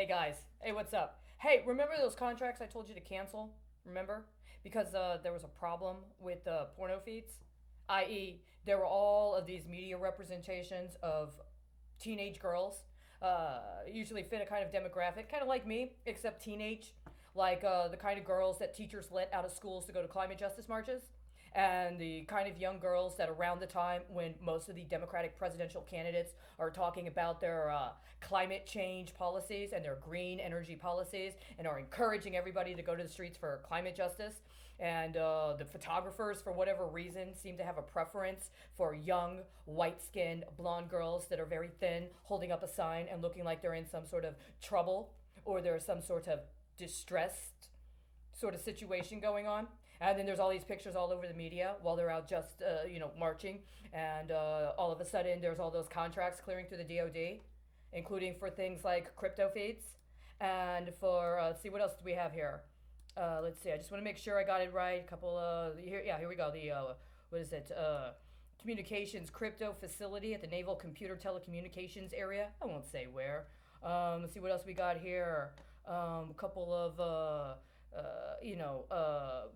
Hey guys, hey, what's up? Hey, remember those contracts I told you to cancel? Remember? Because there was a problem with porno feeds, i.e., there were all of these media representations of teenage girls, usually fit a kind of demographic, kind of like me, except teenage, like the kind of girls that teachers let out of schools to go to climate justice marches, and the kind of young girls that around the time when most of the Democratic presidential candidates are talking about their climate change policies and their green energy policies and are encouraging everybody to go to the streets for climate justice. And the photographers, for whatever reason, seem to have a preference for young, white skinned, blonde girls that are very thin, holding up a sign and looking like they're in some sort of trouble or there's some sort of distressed sort of situation going on. And then there's all these pictures all over the media while they're out just, marching. And all of a sudden, there's all those contracts clearing through the DoD, including for things like crypto feeds. And for, let's see, what else do we have here? Let's see, I just want to make sure I got it right. A couple, here we go. The, what is it? Communications crypto facility at the Naval Computer Telecommunications area. I won't say where. Let's see what else we got here. A couple of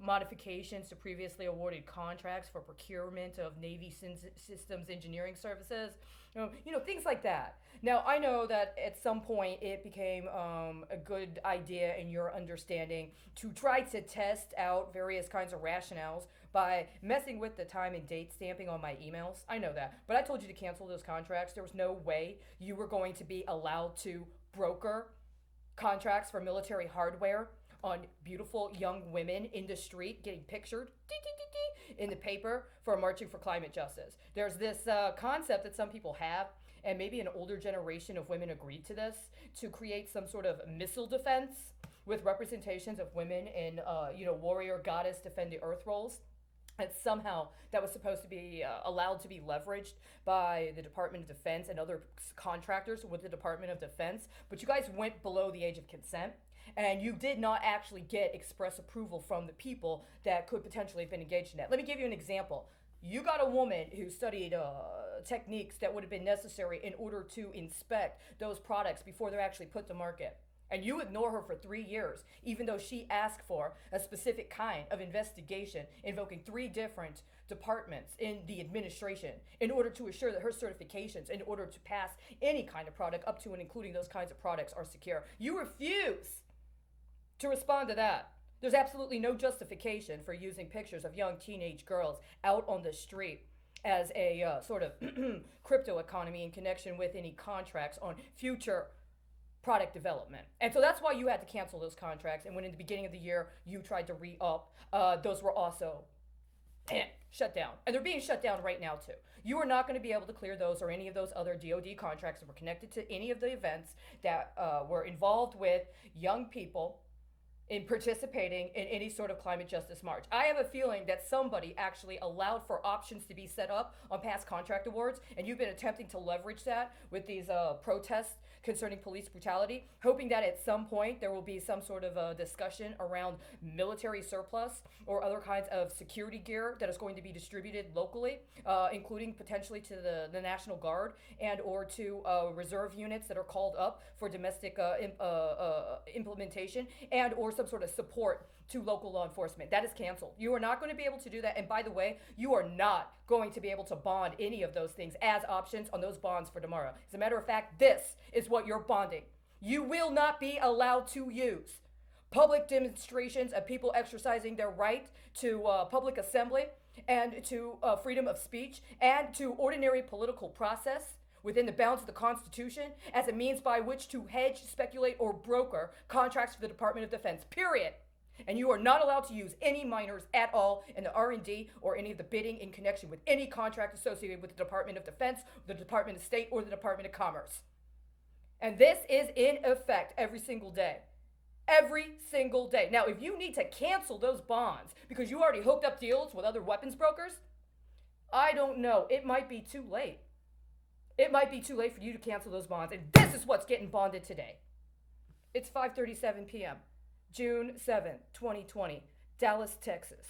modifications to previously awarded contracts for procurement of Navy systems engineering services, things like that. Now, I know that at some point it became a good idea in your understanding to try to test out various kinds of rationales by messing with the time and date stamping on my emails. I know that. But I told you to cancel those contracts. There was no way you were going to be allowed to broker contracts for military hardware on beautiful young women in the street getting pictured in the paper for marching for climate justice. There's this concept that some people have, and maybe an older generation of women agreed to this, to create some sort of missile defense with representations of women in, warrior goddess defend the earth roles. And somehow that was supposed to be allowed to be leveraged by the Department of Defense and other contractors with the Department of Defense. But you guys went below the age of consent, and you did not actually get express approval from the people that could potentially have been engaged in that. Let me give you an example. You got a woman who studied techniques that would have been necessary in order to inspect those products before they're actually put to market. And you ignore her for 3 years, even though she asked for a specific kind of investigation invoking 3 different departments in the administration in order to assure that her certifications, in order to pass any kind of product up to and including those kinds of products, are secure. You refuse to respond to that. There's absolutely no justification for using pictures of young teenage girls out on the street as a sort of crypto economy in connection with any contracts on future product development. And so that's why you had to cancel those contracts. And when in the beginning of the year you tried to re-up, those were also shut down. And they're being shut down right now too. You are not going to be able to clear those or any of those other DoD contracts that were connected to any of the events that were involved with young people in participating in any sort of climate justice march. I have a feeling that somebody actually allowed for options to be set up on past contract awards, and you've been attempting to leverage that with these protests concerning police brutality, hoping that at some point there will be some sort of a discussion around military surplus or other kinds of security gear that is going to be distributed locally, including potentially to the National Guard and or to reserve units that are called up for domestic implementation and or some sort of support to local law enforcement. That is canceled. You are not going to be able to do that. And by the way, you are not going to be able to bond any of those things as options on those bonds for tomorrow. As a matter of fact, this is what you're bonding. You will not be allowed to use public demonstrations of people exercising their right to public assembly and to freedom of speech and to ordinary political process within the bounds of the Constitution as a means by which to hedge, speculate, or broker contracts for the Department of Defense, period. And you are not allowed to use any minors at all in the R&D or any of the bidding in connection with any contract associated with the Department of Defense, the Department of State, or the Department of Commerce. And this is in effect every single day. Every single day. Now, if you need to cancel those bonds because you already hooked up deals with other weapons brokers, I don't know. It might be too late. It might be too late for you to cancel those bonds. And this is what's getting bonded today. It's 5:37 p.m., June 7th, 2020, Dallas, Texas.